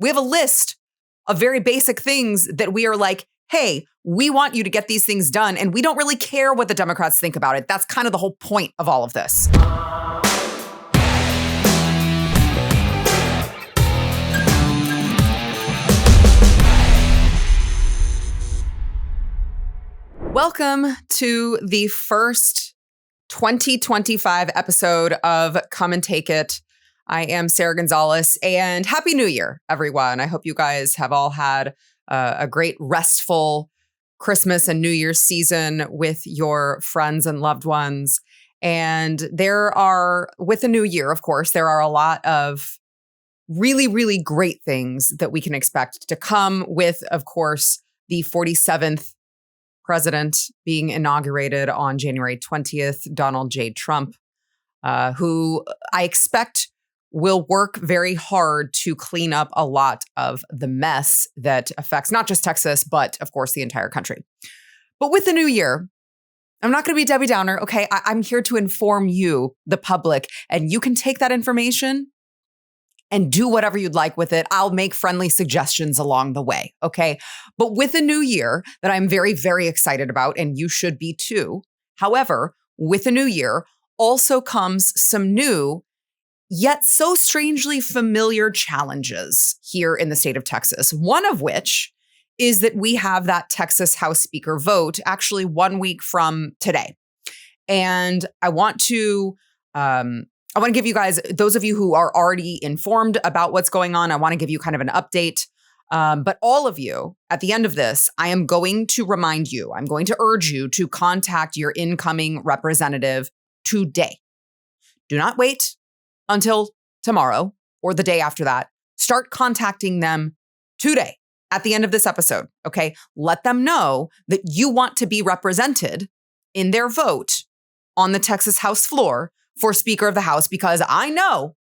We have a list of very basic things that we are like, hey, we want you to get these things done, and we don't really care what the Democrats think about it. That's kind of the whole point of all of this. Welcome to the first 2025 episode of Come and Take It. I am Sara Gonzales, and Happy New Year, everyone. I hope you guys have all had a great, restful Christmas and New Year's season with your friends and loved ones. And there are, with the new year, of course, there are a lot of really, really great things that we can expect to come with, of course, the 47th president being inaugurated on January 20th, Donald J. Trump, who I expect will work very hard to clean up a lot of the mess that affects not just Texas, but of course the entire country. But with the new year, I'm not going to be Debbie Downer, okay? I'm here to inform you, the public, and you can take that information and do whatever you'd like with it. I'll make friendly suggestions along the way, okay? But with the new year that I'm very, very excited about, and you should be too. However, with the new year also comes some new, yet so strangely familiar challenges here in the state of Texas. One of which is that we have that Texas House Speaker vote actually 1 week from today. And I want to give you guys, those of you who are already informed about what's going on, I want to give you kind of an update. But all of you, at the end of this, I am going to remind you, I'm going to urge you to contact your incoming representative today. Do not wait until tomorrow or the day after that. Start contacting them today at the end of this episode, okay? Let them know that you want to be represented in their vote on the Texas House floor for Speaker of the House, because I know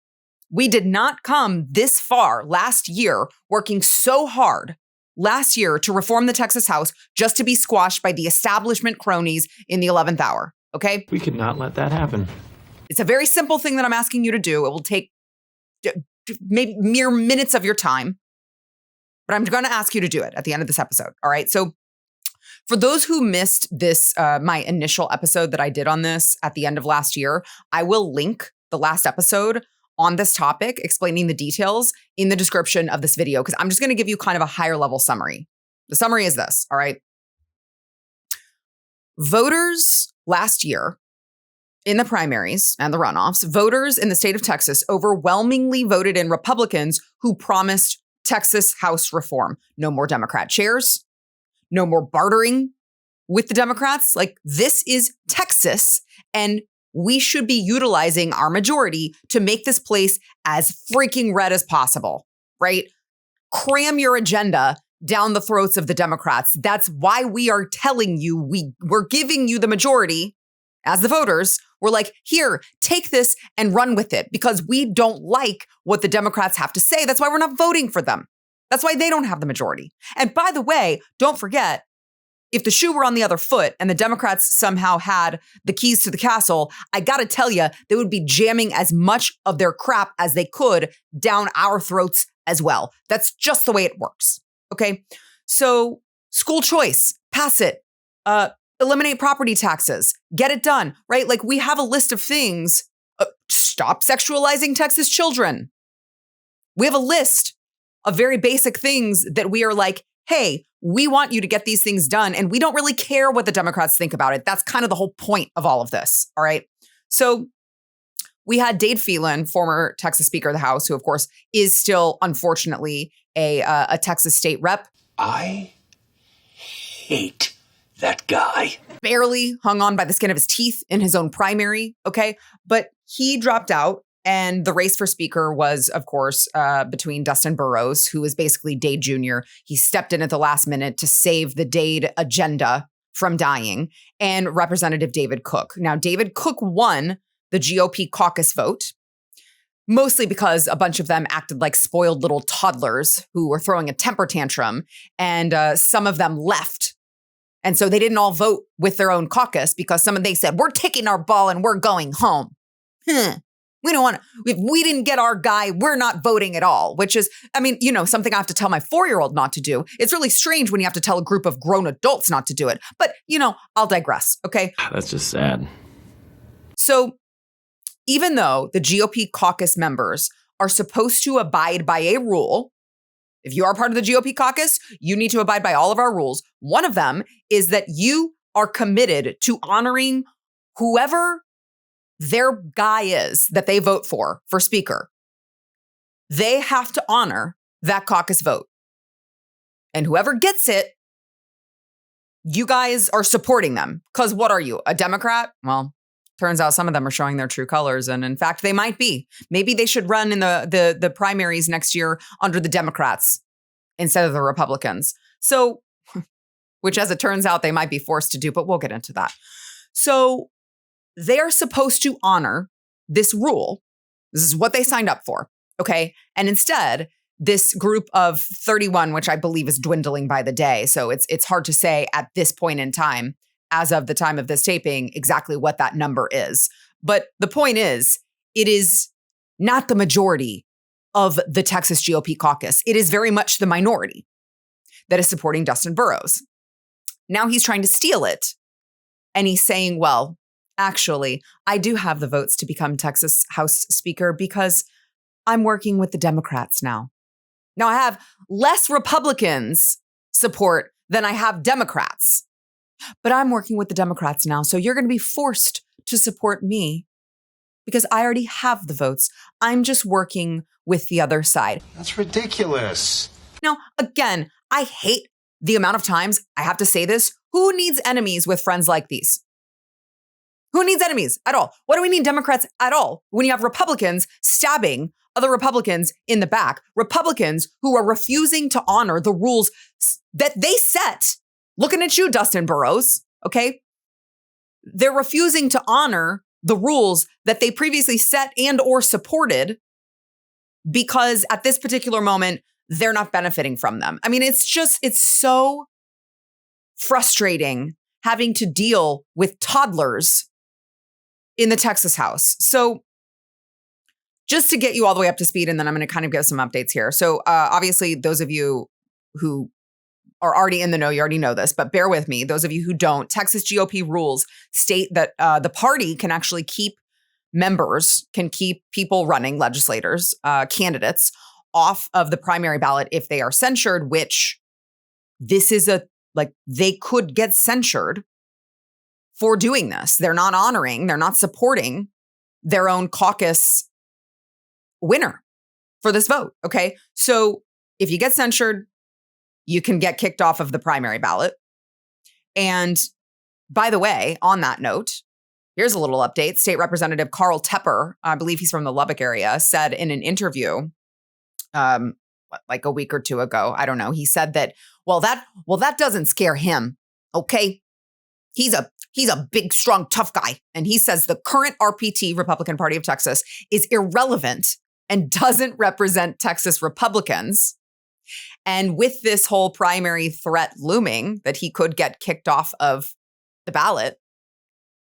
we did not come this far last year working so hard last year to reform the Texas House just to be squashed by the establishment cronies in the 11th hour, okay? We could not let that happen. It's a very simple thing that I'm asking you to do. It will take maybe mere minutes of your time, but I'm going to ask you to do it at the end of this episode, all right? So for those who missed this, my initial episode that I did on this at the end of last year, I will link the last episode on this topic, explaining the details in the description of this video, because I'm just going to give you kind of a higher level summary. The summary is this, all right? Voters last year in the primaries and the runoffs, voters in the state of Texas overwhelmingly voted in Republicans who promised Texas House reform. No more Democrat chairs. No more bartering with the Democrats. Like, this is Texas, and we should be utilizing our majority to make this place as freaking red as possible, right? Cram your agenda down the throats of the Democrats. That's why we are telling you, we're giving you the majority as the voters. We're like, here, take this and run with it, because we don't like what the Democrats have to say. That's why we're not voting for them. That's why they don't have the majority. And by the way, don't forget, if the shoe were on the other foot and the Democrats somehow had the keys to the castle, I got to tell you, they would be jamming as much of their crap as they could down our throats as well. That's just the way it works. Okay. So school choice, pass it, eliminate property taxes, get it done, right? Like, we have a list of things. Stop sexualizing Texas children. We have a list of very basic things that we are like, hey, we want you to get these things done, and we don't really care what the Democrats think about it. That's kind of the whole point of all of this, all right? So we had Dade Phelan, former Texas Speaker of the House, who, of course, is still, unfortunately, a Texas state rep. I hate that guy. Barely hung on by the skin of his teeth in his own primary, okay? But he dropped out. And the race for speaker was, of course, between Dustin Burrows, who is basically Dade Jr. He stepped in at the last minute to save the Dade agenda from dying, and Representative David Cook. Now, David Cook won the GOP caucus vote, mostly because a bunch of them acted like spoiled little toddlers who were throwing a temper tantrum, and some of them left. And so they didn't all vote with their own caucus because they said, we're taking our ball and we're going home. We don't want to, if we didn't get our guy, we're not voting at all, which is, I mean, something I have to tell my 4-year-old not to do. It's really strange when you have to tell a group of grown adults not to do it. But, I'll digress. Okay. That's just sad. So even though the GOP caucus members are supposed to abide by a rule, if you are part of the GOP caucus, you need to abide by all of our rules. One of them is that you are committed to honoring whoever their guy is that they vote for speaker. They have to honor that caucus vote. And whoever gets it, you guys are supporting them. Because what are you, a Democrat? Well, turns out some of them are showing their true colors. And in fact, they might be. Maybe they should run in the primaries next year under the Democrats instead of the Republicans. So, which as it turns out, they might be forced to do, but we'll get into that. So they are supposed to honor this rule. This is what they signed up for. Okay. And instead, this group of 31, which I believe is dwindling by the day. So it's hard to say at this point in time, as of the time of this taping, exactly what that number is. But the point is, it is not the majority of the Texas GOP caucus. It is very much the minority that is supporting Dustin Burrows. Now he's trying to steal it. And he's saying, well, actually, I do have the votes to become Texas House Speaker because I'm working with the Democrats now. Now I have less Republicans support than I have Democrats. But I'm working with the Democrats now, so you're going to be forced to support me because I already have the votes. I'm just working with the other side. That's ridiculous. Now, again, I hate the amount of times I have to say this. Who needs enemies with friends like these? Who needs enemies at all? What do we need Democrats at all when you have Republicans stabbing other Republicans in the back? Republicans who are refusing to honor the rules that they set. Looking at you, Dustin Burrows, okay? They're refusing to honor the rules that they previously set and or supported because at this particular moment, they're not benefiting from them. I mean, it's so frustrating having to deal with toddlers in the Texas House. So just to get you all the way up to speed, and then I'm going to kind of give some updates here. So obviously, those of you who are already in the know, you already know this, but bear with me. Those of you who don't, Texas GOP rules state that the party can actually keep people running, legislators, candidates off of the primary ballot if they are censured, which this is they could get censured for doing this. They're not honoring, they're not supporting their own caucus winner for this vote. Okay. So if you get censured, you can get kicked off of the primary ballot. And by the way, on that note, here's a little update. State Representative Carl Tepper, I believe he's from the Lubbock area, said in an interview like a week or two ago, I don't know, he said that, that doesn't scare him. Okay. He's a big, strong, tough guy. And he says the current RPT, Republican Party of Texas, is irrelevant and doesn't represent Texas Republicans. And with this whole primary threat looming that he could get kicked off of the ballot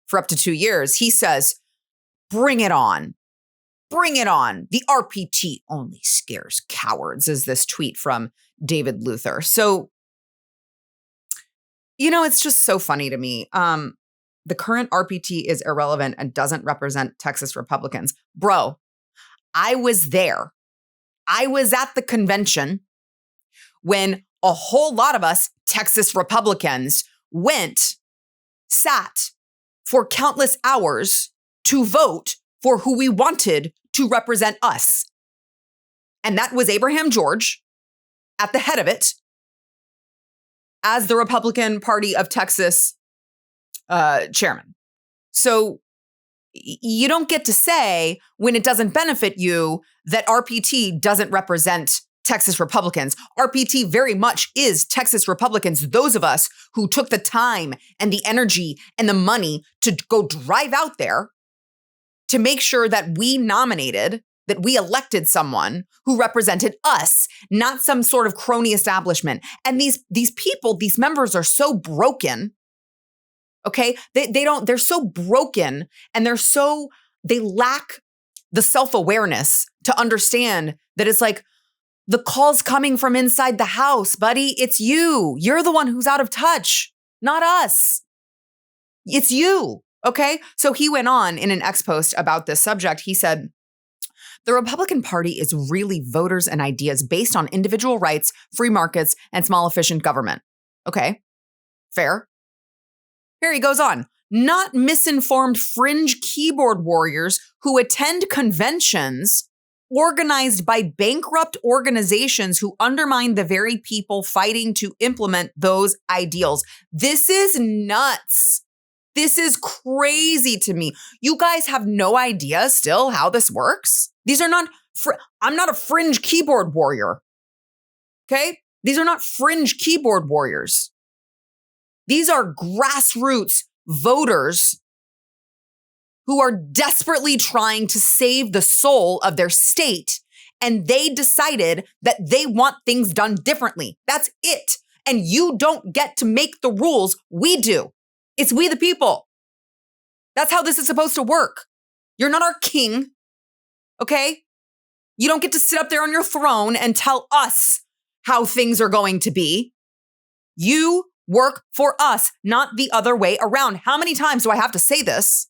for up to 2 years, he says, bring it on. Bring it on. The RPT only scares cowards, is this tweet from David Luther. So, it's just so funny to me. The current RPT is irrelevant and doesn't represent Texas Republicans. Bro, I was there. I was at the convention when a whole lot of us Texas Republicans sat for countless hours to vote for who we wanted to represent us. And that was Abraham George at the head of it as the Republican Party of Texas chairman. So you don't get to say when it doesn't benefit you that RPT doesn't represent Texas Republicans. RPT very much is Texas Republicans, those of us who took the time and the energy and the money to go drive out there to make sure that we elected someone who represented us, not some sort of crony establishment. And these people, these members are so broken. Okay. They're so broken and they lack the self-awareness to understand that it's like, the call's coming from inside the house, buddy. It's you. You're the one who's out of touch, not us. It's you. Okay. So he went on in an X post about this subject. He said, the Republican Party is really voters and ideas based on individual rights, free markets, and small efficient government. Okay. Fair. Here he goes on. Not misinformed fringe keyboard warriors who attend conventions organized by bankrupt organizations who undermine the very people fighting to implement those ideals. This is nuts. This is crazy to me. You guys have no idea still how this works. These are not, I'm not a fringe keyboard warrior. Okay? These are not fringe keyboard warriors. These are grassroots voters who are desperately trying to save the soul of their state, and they decided that they want things done differently. That's it. And you don't get to make the rules. We do. It's we the people. That's how this is supposed to work. You're not our king, okay? You don't get to sit up there on your throne and tell us how things are going to be. You work for us, not the other way around. How many times do I have to say this?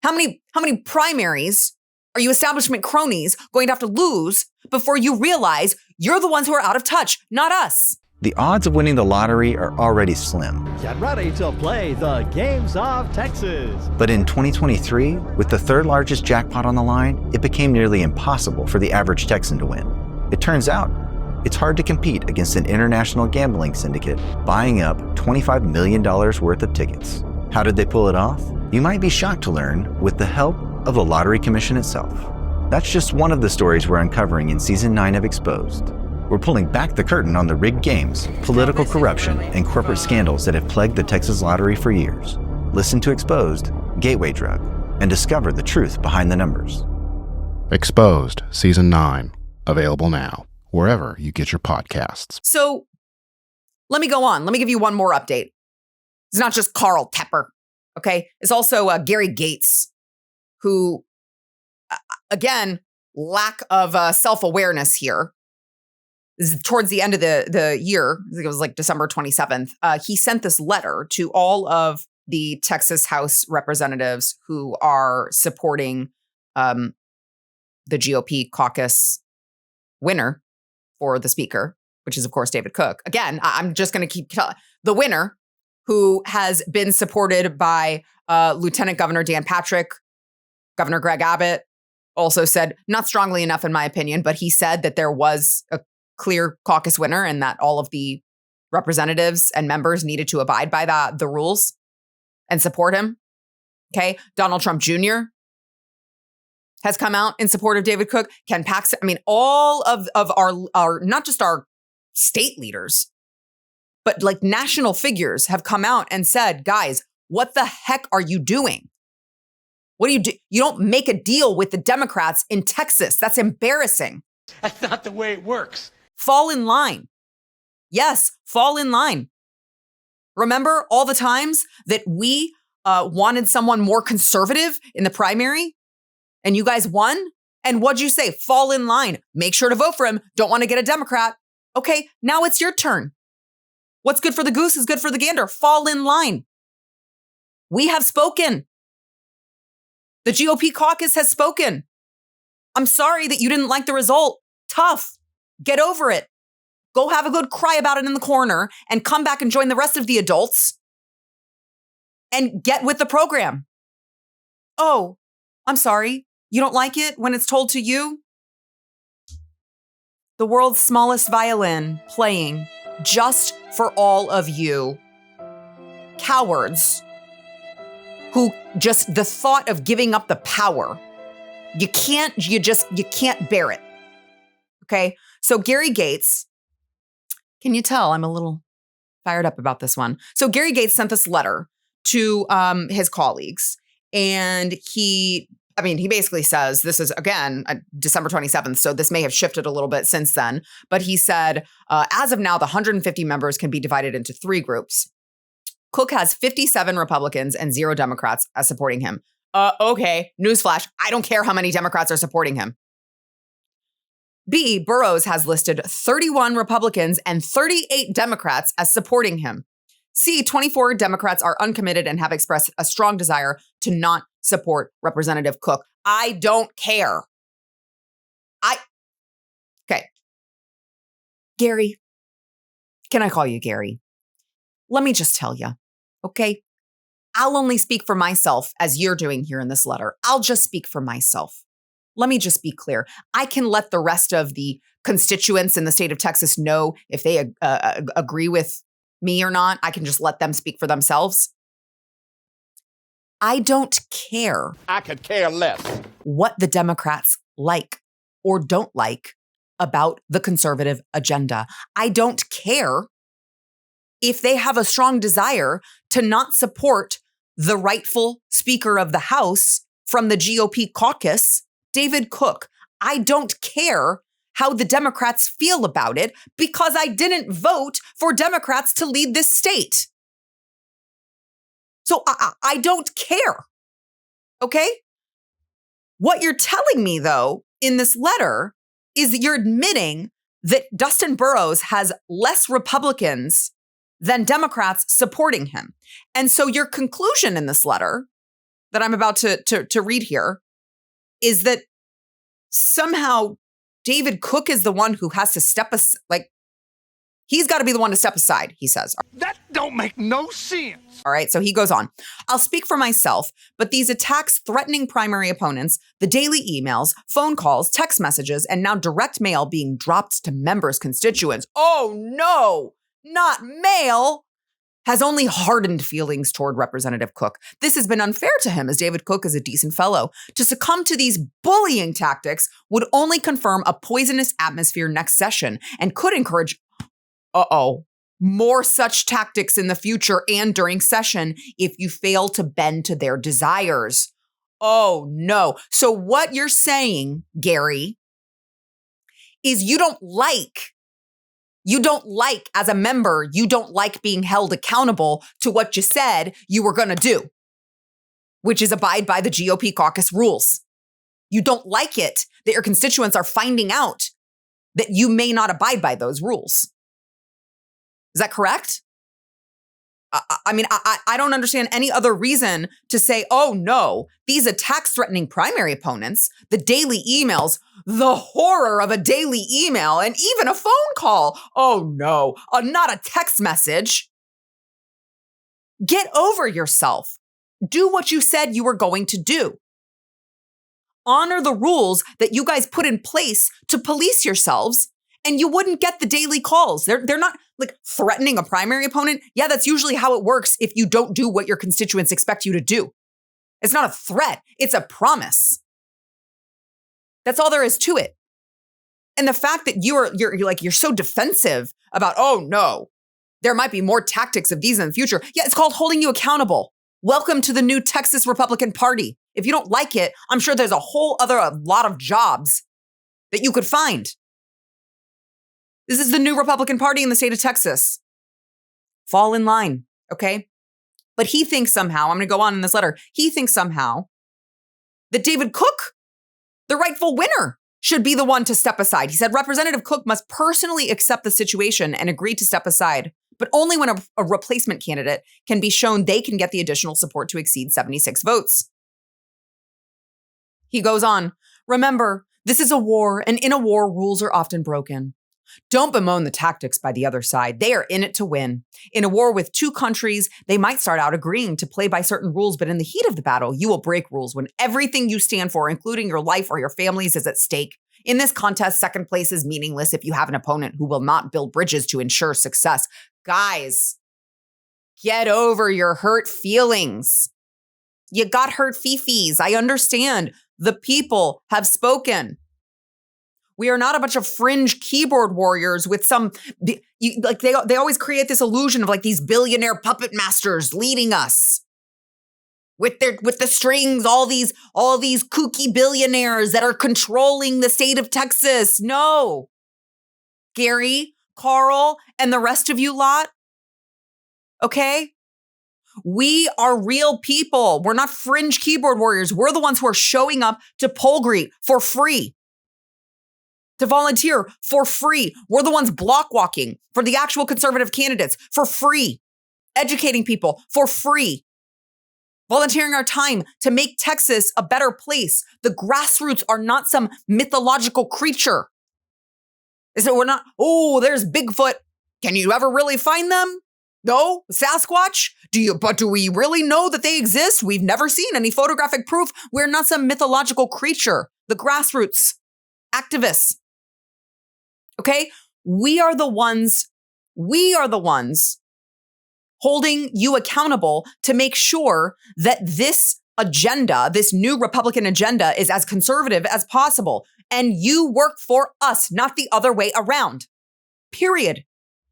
How many primaries are you establishment cronies going to have to lose before you realize you're the ones who are out of touch, not us? The odds of winning the lottery are already slim. Get ready to play the games of Texas. But in 2023, with the third largest jackpot on the line, it became nearly impossible for the average Texan to win. It turns out, it's hard to compete against an international gambling syndicate buying up $25 million worth of tickets. How did they pull it off? You might be shocked to learn with the help of the Lottery Commission itself. That's just one of the stories we're uncovering in Season 9 of Exposed. We're pulling back the curtain on the rigged games, political corruption, and corporate scandals that have plagued the Texas lottery for years. Listen to Exposed, Gateway Drug, and discover the truth behind the numbers. Exposed, Season 9, available now, wherever you get your podcasts. So let me go on. Let me give you one more update. It's not just Carl Tepper, okay? It's also Gary Gates, who, again, lack of self-awareness here. Towards the end of the year, I think it was like December 27th, he sent this letter to all of the Texas House representatives who are supporting the GOP caucus winner for the speaker, which is, of course, David Cook. Again, I'm just going to keep telling the winner, who has been supported by Lieutenant Governor Dan Patrick. Governor Greg Abbott also said, not strongly enough in my opinion, but he said that there was a clear caucus winner and that all of the representatives and members needed to abide by the rules and support him. Okay. Donald Trump Jr. has come out in support of David Cook. Ken Paxton. I mean, all of our, not just our state leaders, but like national figures have come out and said, guys, what the heck are you doing? What do you do? You don't make a deal with the Democrats in Texas. That's embarrassing. That's not the way it works. Fall in line. Yes, fall in line. Remember all the times that we wanted someone more conservative in the primary and you guys won? And what'd you say? Fall in line. Make sure to vote for him. Don't want to get a Democrat. Okay, now it's your turn. What's good for the goose is good for the gander. Fall in line. We have spoken. The GOP caucus has spoken. I'm sorry that you didn't like the result. Tough. Get over it. Go have a good cry about it in the corner and come back and join the rest of the adults and get with the program. Oh, I'm sorry. You don't like it when it's told to you? The world's smallest violin playing just for all of you cowards who just the thought of giving up the power, you can't bear it. Okay. So Gary Gates, can you tell I'm a little fired up about this one? So Gary Gates sent this letter to his colleagues, and he basically says, this is, again, December 27th, so this may have shifted a little bit since then, but he said, as of now, the 150 members can be divided into 3 groups. Cook has 57 Republicans and 0 Democrats as supporting him. Okay, newsflash, I don't care how many Democrats are supporting him. B, Burrows has listed 31 Republicans and 38 Democrats as supporting him. C, 24 Democrats are uncommitted and have expressed a strong desire to not support Representative Cook. I don't care. Okay. Gary, can I call you Gary? Let me just tell you, okay? I'll only speak for myself as you're doing here in this letter. I'll just speak for myself. Let me just be clear. I can let the rest of the constituents in the state of Texas know if they agree with me or not. I can just let them speak for themselves. I don't care. I could care less. What the Democrats like or don't like about the conservative agenda. I don't care if they have a strong desire to not support the rightful Speaker of the House from the GOP caucus, David Cook. I don't care how the Democrats feel about it because I didn't vote for Democrats to lead this state. So I don't care. Okay? What you're telling me, though, in this letter is that you're admitting that Dustin Burrows has less Republicans than Democrats supporting him. And so your conclusion in this letter that I'm about to read here is that somehow David Cook is the one who has to step aside. Like, he's got to be the one to step aside, he says. That don't make no sense. All right, so he goes on. I'll speak for myself, but these attacks threatening primary opponents, the daily emails, phone calls, text messages, and now direct mail being dropped to members' constituents. Oh no, not mail, has only hardened feelings toward Representative Cook. This has been unfair to him, as David Cook is a decent fellow. To succumb to these bullying tactics would only confirm a poisonous atmosphere next session and could encourage more such tactics in the future and during session if you fail to bend to their desires. Oh no. So what you're saying, Gary, is you don't like as a member, you don't like being held accountable to what you said you were going to do, which is abide by the GOP caucus rules. You don't like it that your constituents are finding out that you may not abide by those rules. Is that correct? I mean, I don't understand any other reason to say, oh no, these attacks threatening primary opponents, the daily emails, the horror of a daily email, and even a phone call. Oh no, not a text message. Get over yourself. Do what you said you were going to do. Honor the rules that you guys put in place to police yourselves, and you wouldn't get the daily calls. They're not like threatening a primary opponent. Yeah, that's usually how it works if you don't do what your constituents expect you to do. It's not a threat. It's a promise. That's all there is to it. And the fact that you're so defensive about, oh no, there might be more tactics of these in the future. Yeah, it's called holding you accountable. Welcome to the new Texas Republican Party. If you don't like it, I'm sure there's a lot of jobs that you could find. This is the new Republican Party in the state of Texas. Fall in line, okay? But he thinks somehow, I'm going to go on in this letter, he thinks somehow that David Cook, the rightful winner, should be the one to step aside. He said Representative Cook must personally accept the situation and agree to step aside, but only when a replacement candidate can be shown they can get the additional support to exceed 76 votes. He goes on, remember, this is a war, and in a war, rules are often broken. Don't bemoan the tactics by the other side. They are in it to win. In a war with two countries, they might start out agreeing to play by certain rules, but in the heat of the battle, you will break rules when everything you stand for, including your life or your family's, is at stake. In this contest, second place is meaningless if you have an opponent who will not build bridges to ensure success. Guys, get over your hurt feelings. You got hurt fifis. I understand. The people have spoken. We are not a bunch of fringe keyboard warriors with they always create this illusion of like these billionaire puppet masters leading us with the strings, all these kooky billionaires that are controlling the state of Texas. No, Gary, Carl, and the rest of you lot. Okay, We are real people. We're not fringe keyboard warriors. We're the ones who are showing up to poll greet for free, to volunteer for free. We're the ones block walking for the actual conservative candidates for free, educating people for free, volunteering our time to make Texas a better place. The grassroots are not some mythological creature. So we're not, oh, there's Bigfoot. Can you ever really find them? No? Sasquatch? But do we really know that they exist? We've never seen any photographic proof. We're not some mythological creature. The grassroots, activists. Okay? We are the ones holding you accountable to make sure that this agenda, this new Republican agenda, is as conservative as possible. And you work for us, not the other way around. Period.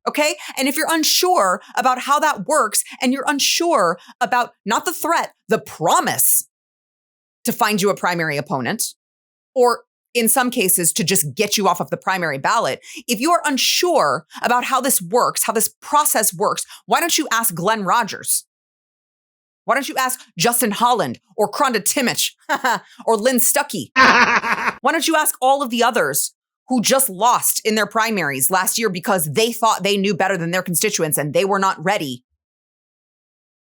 Okay? And if you're unsure about how that works, and you're unsure about not the threat, the promise to find you a primary opponent, or in some cases to just get you off of the primary ballot, if you are unsure about how this works, how this process works, why don't you ask Glenn Rogers? Why don't you ask Justin Holland or Kronda Timich or Lynn Stuckey? Why don't you ask all of the others who just lost in their primaries last year because they thought they knew better than their constituents and they were not ready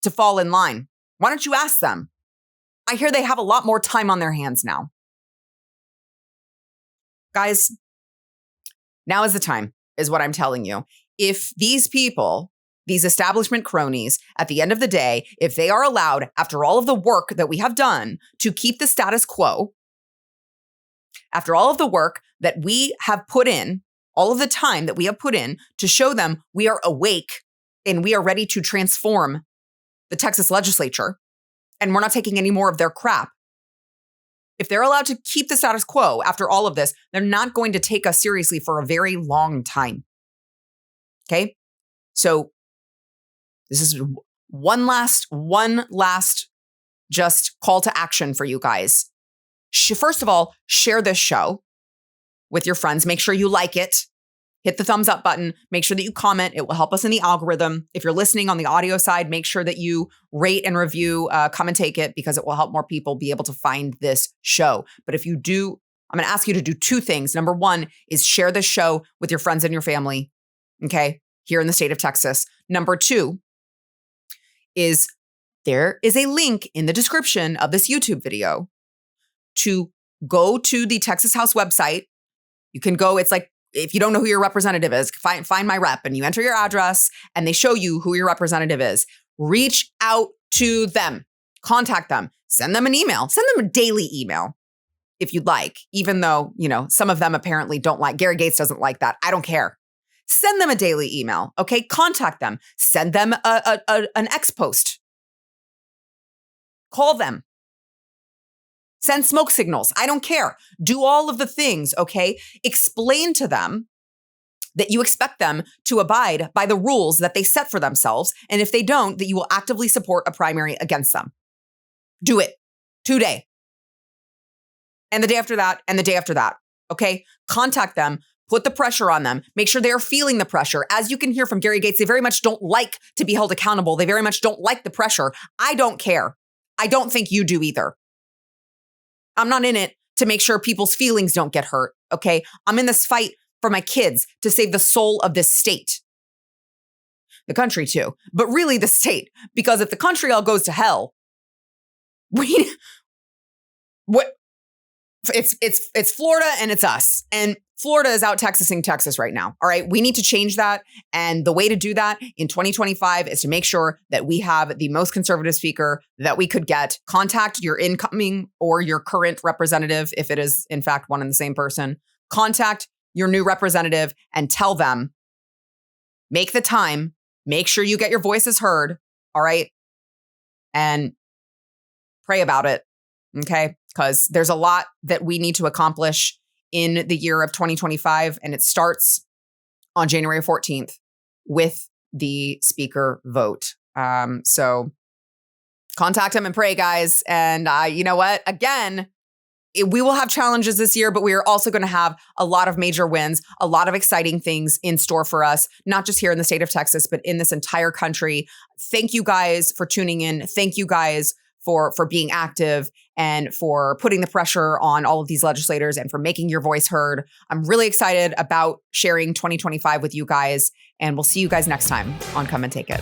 to fall in line? Why don't you ask them? I hear they have a lot more time on their hands now. Guys, now is the time, is what I'm telling you. If these people, these establishment cronies, at the end of the day, if they are allowed, after all of the work that we have done to keep the status quo, after all of the work that we have put in, all of the time that we have put in to show them we are awake and we are ready to transform the Texas legislature, and we're not taking any more of their crap. If they're allowed to keep the status quo after all of this, they're not going to take us seriously for a very long time. Okay? So this is one last just call to action for you guys. First of all, share this show with your friends. Make sure you like it. Hit the thumbs up button. Make sure that you comment. It will help us in the algorithm. If you're listening on the audio side, make sure that you rate and review Come and Take It, because it will help more people be able to find this show. But if you do, I'm going to ask you to do two things. Number one is share this show with your friends and your family, okay, here in the state of Texas. Number two is there is a link in the description of this YouTube video to go to the Texas House website. You can go, it's like, if you don't know who your representative is, find my rep, and you enter your address and they show you who your representative is. Reach out to them, contact them, send them an email, send them a daily email if you'd like, even though, some of them apparently don't like, Gary Gates doesn't like that. I don't care. Send them a daily email, okay? Contact them, send them an X post, call them. Send smoke signals. I don't care. Do all of the things, okay? Explain to them that you expect them to abide by the rules that they set for themselves. And if they don't, that you will actively support a primary against them. Do it today. And the day after that, and the day after that, okay? Contact them. Put the pressure on them. Make sure they're feeling the pressure. As you can hear from Gary Gates, they very much don't like to be held accountable. They very much don't like the pressure. I don't care. I don't think you do either. I'm not in it to make sure people's feelings don't get hurt, okay? I'm in this fight for my kids to save the soul of this state. The country too, but really the state. Because if the country all goes to hell, it's Florida and it's us. And Florida is out Texasing Texas right now, all right? We need to change that. And the way to do that in 2025 is to make sure that we have the most conservative speaker that we could get. Contact your incoming or your current representative, if it is in fact one and the same person. Contact your new representative and tell them, make the time, make sure you get your voices heard, all right? And pray about it, okay? Because there's a lot that we need to accomplish in the year of 2025, and it starts on January 14th with the speaker vote. So contact him and pray, guys. And you know what? Again, We will have challenges this year, but we are also going to have a lot of major wins, a lot of exciting things in store for us, not just here in the state of Texas, but in this entire country. Thank you guys for tuning in. Thank you guys for being active and for putting the pressure on all of these legislators and for making your voice heard. I'm really excited about sharing 2025 with you guys, and we'll see you guys next time on Come and Take It.